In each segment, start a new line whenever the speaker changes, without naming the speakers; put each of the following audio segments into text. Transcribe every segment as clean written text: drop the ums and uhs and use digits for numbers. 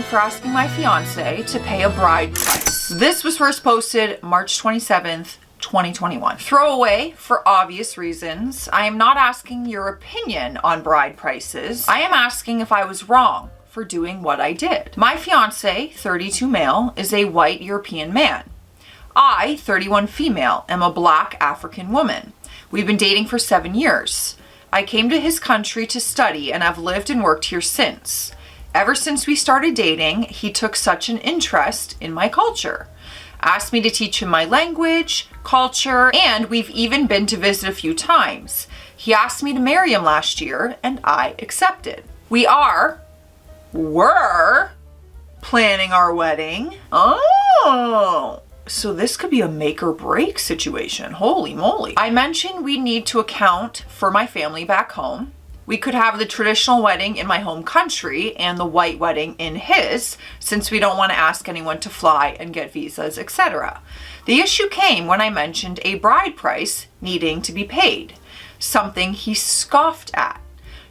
for asking my fiance to pay a bride price. This was first posted March 27th, 2021. Throwaway for obvious reasons. I am not asking your opinion on bride prices. I am asking if I was wrong for doing what I did. My fiance, 32 male, is a white European man. I, 31 female, am a black African woman. We've been dating for 7 years. I came to his country to study and have lived and worked here since. Ever since we started dating, he took such an interest in my culture. Asked me to teach him my language, culture, and we've even been to visit a few times. He asked me to marry him last year, and I accepted. Were planning our wedding. Oh, so this could be a make or break situation. Holy moly. I mentioned we need to account for my family back home. We could have the traditional wedding in my home country and the white wedding in his, since we don't want to ask anyone to fly and get visas, etc. The issue came when I mentioned a bride price needing to be paid, something he scoffed at.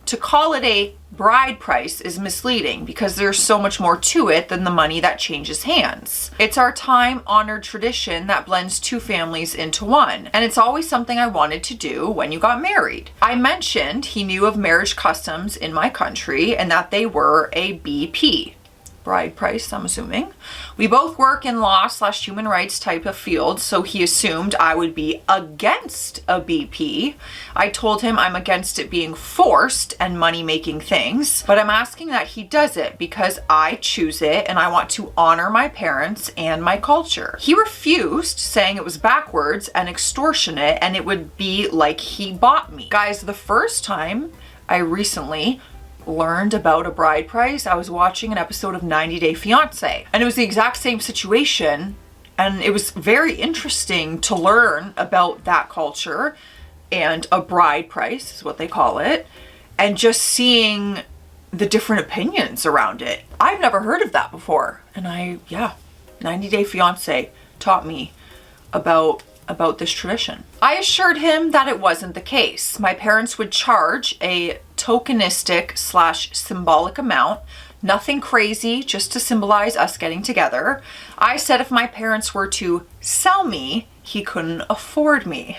To call it a bride price is misleading because there's so much more to it than the money that changes hands. It's our time-honored tradition that blends two families into one, and it's always something I wanted to do when you got married. I mentioned he knew of marriage customs in my country and that they were a BP. Bride price, I'm assuming. We both work in law/human rights type of field, so he assumed I would be against a BP. I told him I'm against it being forced and money-making things, but I'm asking that he does it because I choose it and I want to honor my parents and my culture. He refused, saying it was backwards and extortionate and it would be like he bought me. Guys, the first time I recently learned about a bride price, I was watching an episode of 90 Day Fiancé, and it was the exact same situation, and it was very interesting to learn about that culture and a bride price is what they call it, and just seeing the different opinions around it. I've never heard of that before, and 90 Day Fiancé taught me about this tradition. I assured him that it wasn't the case. My parents would charge a tokenistic/symbolic amount, nothing crazy, just to symbolize us getting together. I said if my parents were to sell me, he couldn't afford me.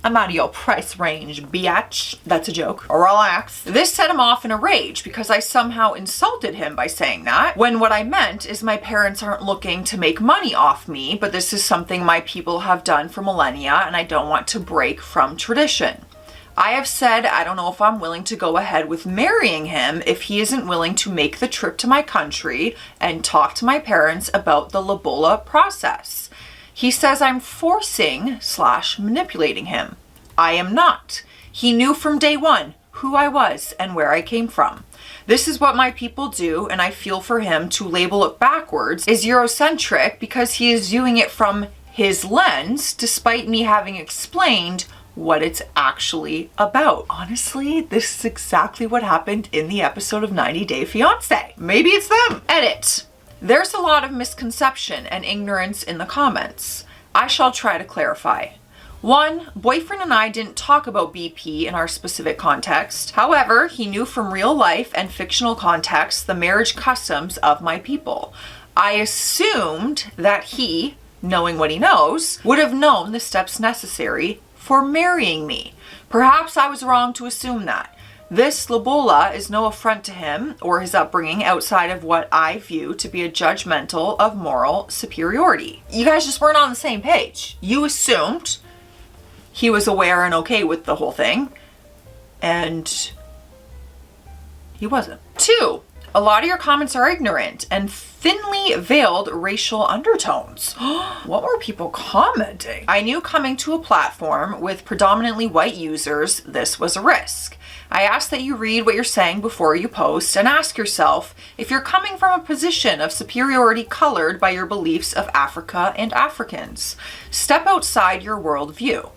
I'm out of your price range, biatch. That's a joke. Relax. This set him off in a rage because I somehow insulted him by saying that, when what I meant is my parents aren't looking to make money off me, but this is something my people have done for millennia and I don't want to break from tradition. I have said I don't know if I'm willing to go ahead with marrying him if he isn't willing to make the trip to my country and talk to my parents about the Lobola process. He says I'm forcing/manipulating him. I am not. He knew from day one who I was and where I came from. This is what my people do, and I feel for him to label it backwards is Eurocentric because he is viewing it from his lens, despite me having explained what it's actually about. Honestly, this is exactly what happened in the episode of 90 Day Fiancé. Maybe it's them. Edit. There's a lot of misconception and ignorance in the comments. I shall try to clarify. 1, boyfriend and I didn't talk about BP in our specific context. However, he knew from real life and fictional context the marriage customs of my people. I assumed that he, knowing what he knows, would have known the steps necessary for marrying me. Perhaps I was wrong to assume that. This Lobola is no affront to him or his upbringing outside of what I view to be a judgmental of moral superiority. You guys just weren't on the same page. You assumed he was aware and okay with the whole thing, and he wasn't. 2, a lot of your comments are ignorant and thinly veiled racial undertones. What were people commenting? I knew coming to a platform with predominantly white users, this was a risk. I ask that you read what you're saying before you post and ask yourself if you're coming from a position of superiority colored by your beliefs of Africa and Africans. Step outside your worldview.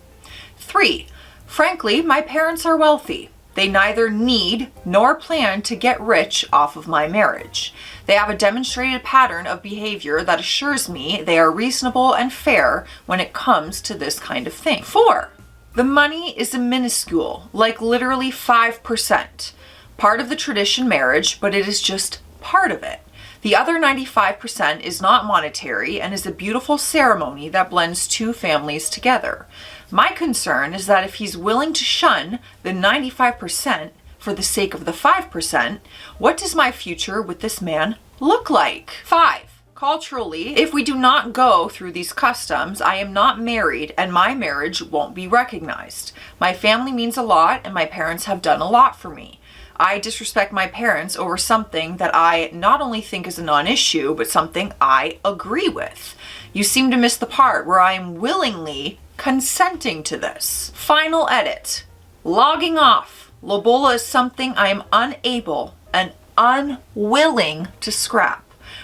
3, frankly, my parents are wealthy. They neither need nor plan to get rich off of my marriage. They have a demonstrated pattern of behavior that assures me they are reasonable and fair when it comes to this kind of thing. 4, the money is minuscule, like literally 5%. Part of the tradition marriage, but it is just part of it. The other 95% is not monetary and is a beautiful ceremony that blends two families together. My concern is that if he's willing to shun the 95% for the sake of the 5%, what does my future with this man look like? 5. Culturally, if we do not go through these customs, I am not married and my marriage won't be recognized. My family means a lot and my parents have done a lot for me. I disrespect my parents over something that I not only think is a non-issue, but something I agree with. You seem to miss the part where I am willingly consenting to this. Final edit. Logging off. Lobola is something I am unable and unwilling to scrap.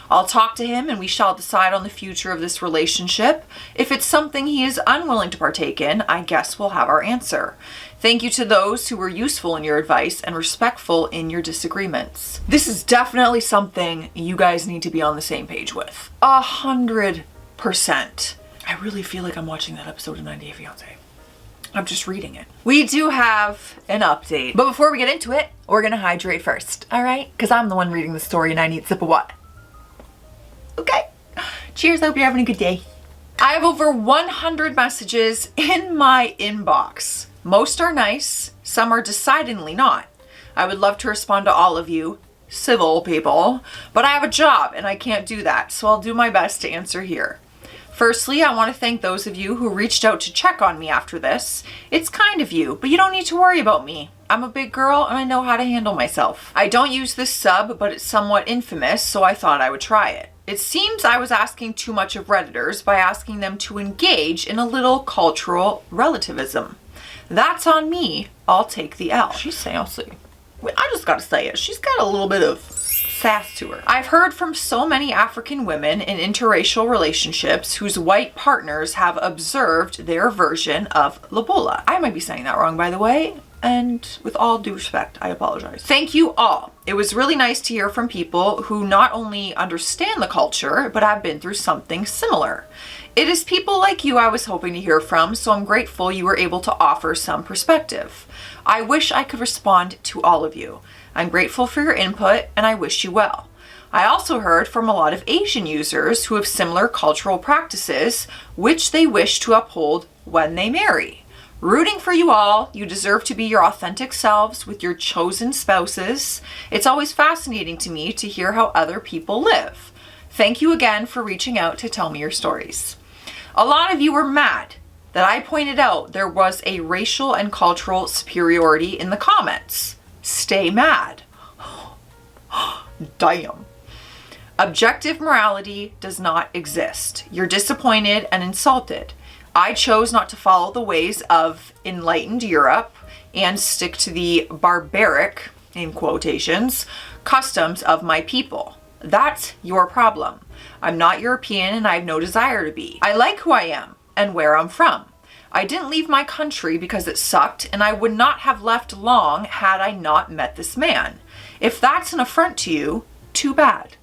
I'll talk to him and we shall decide on the future of this relationship. If it's something he is unwilling to partake in, I guess we'll have our answer. Thank you to those who were useful in your advice and respectful in your disagreements. This is definitely something you guys need to be on the same page with. 100%. I really feel like I'm watching that episode of 90 Day Fiancé. I'm just reading it. We do have an update. But before we get into it, we're gonna hydrate first, all right? Because I'm the one reading the story and I need a sip of water. Okay. Cheers, I hope you're having a good day. I have over 100 messages in my inbox. Most are nice, some are decidedly not. I would love to respond to all of you, civil people, but I have a job and I can't do that, so I'll do my best to answer here. Firstly, I want to thank those of you who reached out to check on me after this. It's kind of you, but you don't need to worry about me. I'm a big girl and I know how to handle myself. I don't use this sub, but it's somewhat infamous, so I thought I would try it. It seems I was asking too much of Redditors by asking them to engage in a little cultural relativism. That's on me. I'll take the L. She's sassy. I just gotta say it. She's got a little bit of sass to her. I've heard from so many African women in interracial relationships whose white partners have observed their version of lobola. I might be saying that wrong, by the way. And with all due respect, I apologize. Thank you all. It was really nice to hear from people who not only understand the culture, but have been through something similar. It is people like you I was hoping to hear from, so I'm grateful you were able to offer some perspective. I wish I could respond to all of you. I'm grateful for your input and I wish you well. I also heard from a lot of Asian users who have similar cultural practices, which they wish to uphold when they marry. Rooting for you all. You deserve to be your authentic selves with your chosen spouses. It's always fascinating to me to hear how other people live. Thank you again for reaching out to tell me your stories. A lot of you were mad that I pointed out there was a racial and cultural superiority in the comments. Stay mad. Damn. Objective morality does not exist. You're disappointed and insulted. I chose not to follow the ways of enlightened Europe and stick to the barbaric, in quotations, customs of my people. That's your problem. I'm not European and I have no desire to be. I like who I am and where I'm from. I didn't leave my country because it sucked and I would not have left long had I not met this man. If that's an affront to you, too bad.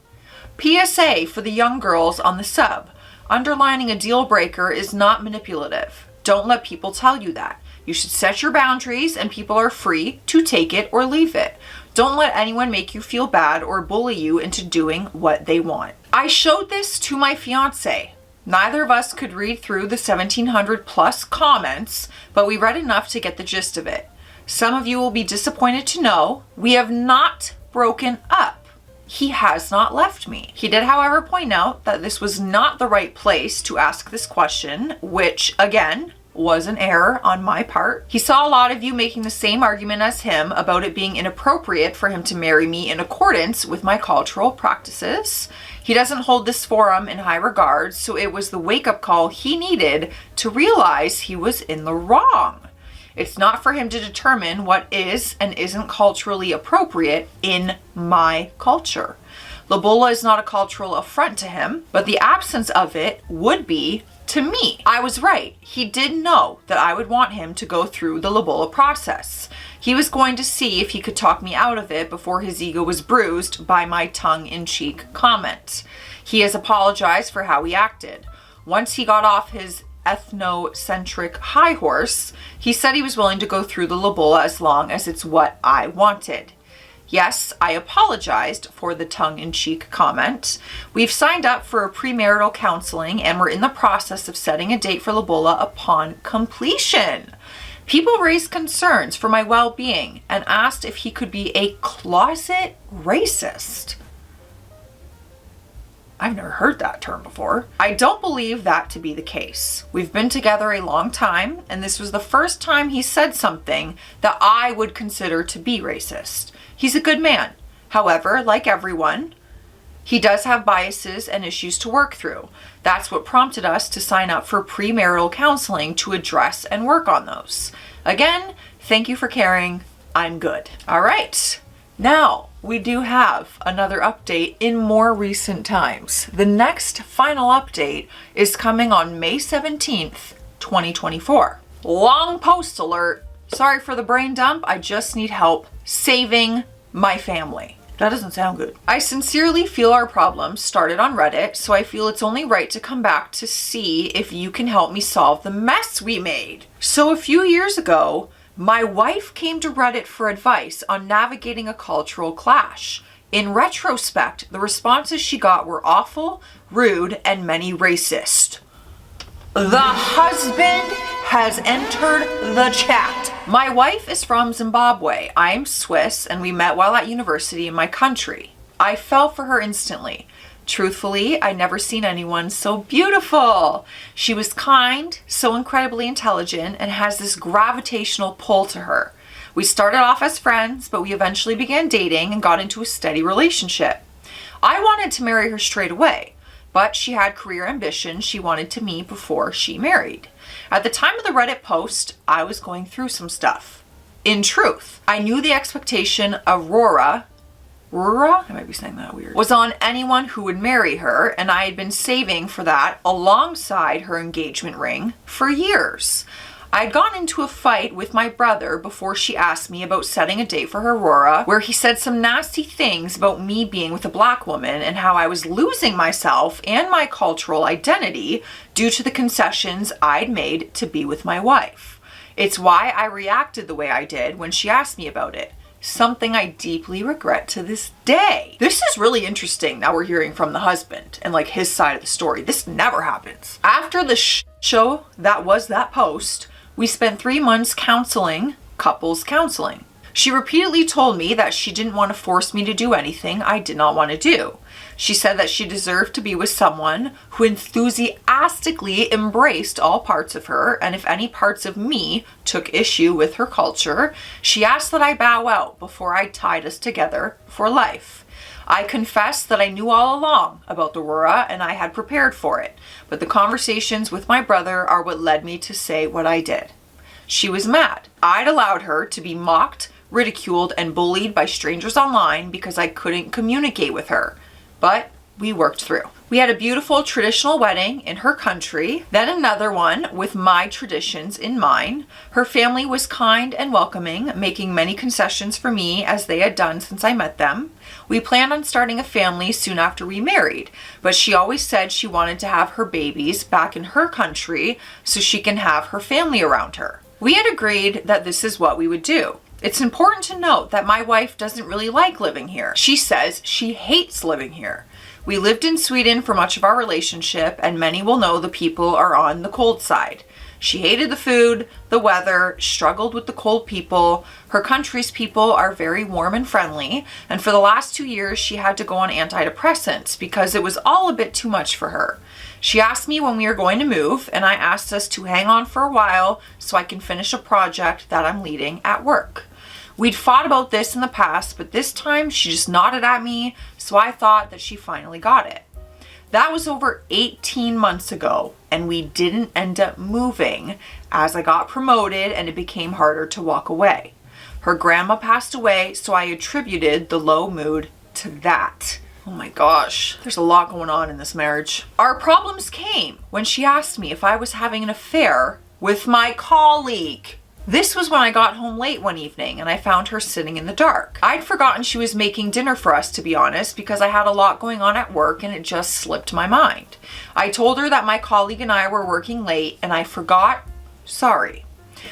PSA for the young girls on the sub. Underlining a deal breaker is not manipulative. Don't let people tell you that. You should set your boundaries and people are free to take it or leave it. Don't let anyone make you feel bad or bully you into doing what they want. I showed this to my fiance. Neither of us could read through the 1,700 plus comments, but we read enough to get the gist of it. Some of you will be disappointed to know we have not broken up. He has not left me. He did, however, point out that this was not the right place to ask this question, which, again, was an error on my part. He saw a lot of you making the same argument as him about it being inappropriate for him to marry me in accordance with my cultural practices. He doesn't hold this forum in high regard, so it was the wake-up call he needed to realize he was in the wrong. It's not for him to determine what is and isn't culturally appropriate in my culture. Lobola is not a cultural affront to him, but the absence of it would be to me. I was right. He did know that I would want him to go through the lobola process. He was going to see if he could talk me out of it before his ego was bruised by my tongue-in-cheek comment. He has apologized for how he acted. Once he got off his ethnocentric high horse, he said he was willing to go through the lobola as long as it's what I wanted. Yes, I apologized for the tongue-in-cheek comment. We've signed up for a premarital counseling and we're in the process of setting a date for Lobola upon completion. People raised concerns for my well-being and asked if he could be a closet racist. I've never heard that term before. I don't believe that to be the case. We've been together a long time, and this was the first time he said something that I would consider to be racist. He's a good man. However, like everyone, he does have biases and issues to work through. That's what prompted us to sign up for premarital counseling to address and work on those. Again, thank you for caring. I'm good. All right. Now, we do have another update in more recent times. The next final update is coming on May 17th, 2024. Long post alert. Sorry for the brain dump. I just need help saving my family. That doesn't sound good. I sincerely feel our problem started on Reddit, so I feel it's only right to come back to see if you can help me solve the mess we made. So a few years ago, my wife came to Reddit for advice on navigating a cultural clash. In retrospect, the responses she got were awful, rude, and many racist. The husband has entered the chat. My wife is from Zimbabwe. I'm Swiss, and we met while at university in my country. I fell for her instantly. Truthfully, I'd never seen anyone so beautiful. She was kind, so incredibly intelligent, and has this gravitational pull to her. We started off as friends, but we eventually began dating and got into a steady relationship. I wanted to marry her straight away, but she had career ambitions she wanted to meet before she married. At the time of the Reddit post, I was going through some stuff. In truth, I knew the expectation Aurora, I might be saying that weird, was on anyone who would marry her, and I had been saving for that alongside her engagement ring for years. I'd gone into a fight with my brother before she asked me about setting a date for her Aurora, where he said some nasty things about me being with a black woman and how I was losing myself and my cultural identity due to the concessions I'd made to be with my wife. It's why I reacted the way I did when she asked me about it. Something I deeply regret to this day. This is really interesting. Now we're hearing from the husband and like his side of the story. This never happens. After the show that was that post, we spent 3 months couples counseling. She repeatedly told me that she didn't want to force me to do anything I did not want to do. She said that she deserved to be with someone who enthusiastically embraced all parts of her, and if any parts of me took issue with her culture, she asked that I bow out before I tied us together for life. I confessed that I knew all along about the Aurora and I had prepared for it, but the conversations with my brother are what led me to say what I did. She was mad. I'd allowed her to be mocked, ridiculed, and bullied by strangers online because I couldn't communicate with her. But we worked through. We had a beautiful traditional wedding in her country, then another one with my traditions in mine. Her family was kind and welcoming, making many concessions for me as they had done since I met them. We planned on starting a family soon after we married, but she always said she wanted to have her babies back in her country so she can have her family around her. We had agreed that this is what we would do. It's important to note that my wife doesn't really like living here. She says she hates living here. We lived in Sweden for much of our relationship, and many will know the people are on the cold side. She hated the food, the weather, struggled with the cold people. Her country's people are very warm and friendly, and for the last 2 years she had to go on antidepressants because it was all a bit too much for her. She asked me when we were going to move, and I asked us to hang on for a while so I can finish a project that I'm leading at work. We'd fought about this in the past, but this time she just nodded at me, so I thought that she finally got it. That was over 18 months ago, and we didn't end up moving as I got promoted and it became harder to walk away. Her grandma passed away, so I attributed the low mood to that. Oh my gosh, there's a lot going on in this marriage. Our problems came when she asked me if I was having an affair with my colleague. This was when I got home late one evening and I found her sitting in the dark. I'd forgotten she was making dinner for us, to be honest, because I had a lot going on at work and it just slipped my mind. I told her that my colleague and I were working late and I forgot. Sorry.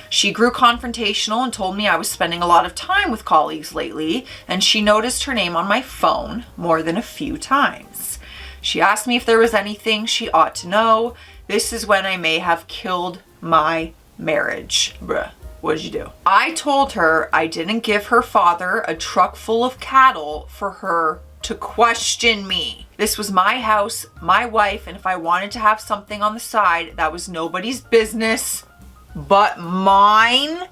She grew confrontational and told me I was spending a lot of time with colleagues lately, and she noticed her name on my phone more than a few times. She asked me if there was anything she ought to know. This is when I may have killed my marriage. Bruh, what did you do? I told her I didn't give her father a truck full of cattle for her to question me. This was my house, my wife, and if I wanted to have something on the side, that was nobody's business but mine.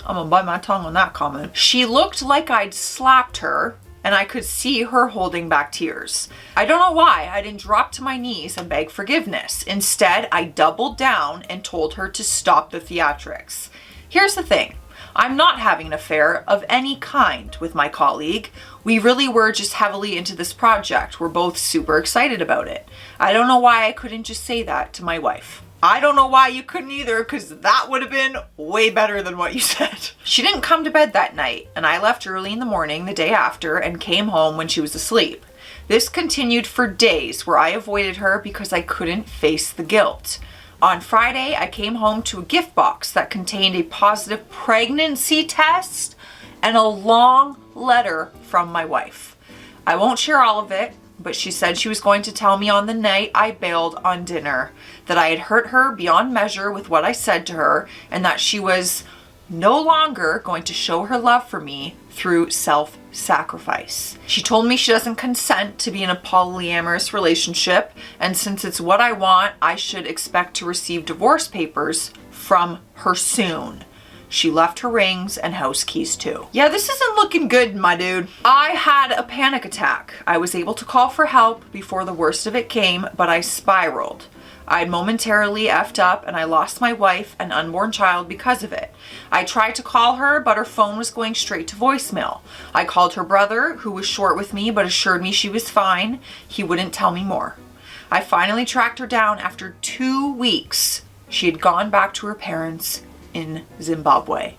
I'm gonna bite my tongue on that comment. She looked like I'd slapped her, and I could see her holding back tears. I don't know why I didn't drop to my knees and beg forgiveness. Instead, I doubled down and told her to stop the theatrics. Here's the thing. I'm not having an affair of any kind with my colleague. We really were just heavily into this project. We're both super excited about it. I don't know why I couldn't just say that to my wife. I don't know why you couldn't either, because that would have been way better than what you said. She didn't come to bed that night, and I left early in the morning the day after and came home when she was asleep. This continued for days where I avoided her because I couldn't face the guilt. On Friday, I came home to a gift box that contained a positive pregnancy test and a long letter from my wife. I won't share all of it, but she said she was going to tell me on the night I bailed on dinner that I had hurt her beyond measure with what I said to her, and that she was no longer going to show her love for me through self-sacrifice. She told me she doesn't consent to be in a polyamorous relationship, and since it's what I want, I should expect to receive divorce papers from her soon. She left her rings and house keys too. Yeah, this isn't looking good, my dude. I had a panic attack. I was able to call for help before the worst of it came, but I spiraled. I'd momentarily effed up and I lost my wife and unborn child because of it. I tried to call her, but her phone was going straight to voicemail. I called her brother, who was short with me but assured me she was fine. He wouldn't tell me more. I finally tracked her down after 2 weeks. She had gone back to her parents in Zimbabwe.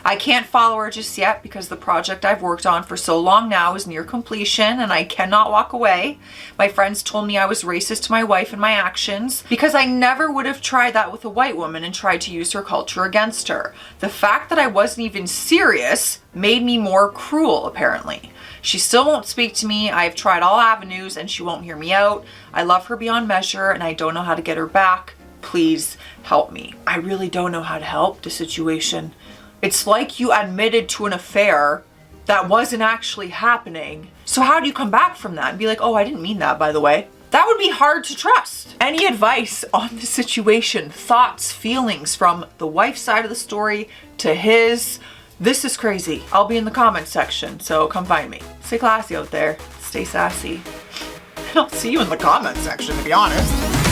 I can't follow her just yet because the project I've worked on for so long now is near completion and I cannot walk away. My friends told me I was racist to my wife and my actions because I never would have tried that with a white woman and tried to use her culture against her. The fact that I wasn't even serious made me more cruel, apparently. She still won't speak to me. I've tried all avenues and she won't hear me out. I love her beyond measure and I don't know how to get her back. Please help me. I really don't know how to help the situation. It's like you admitted to an affair that wasn't actually happening. So how do you come back from that and be like, oh, I didn't mean that, by the way? That would be hard to trust. Any advice on the situation, thoughts, feelings from the wife's side of the story to his? This is crazy. I'll be in the comments section, so come find me. Stay classy out there. Stay sassy. I'll see you in the comments section, to be honest.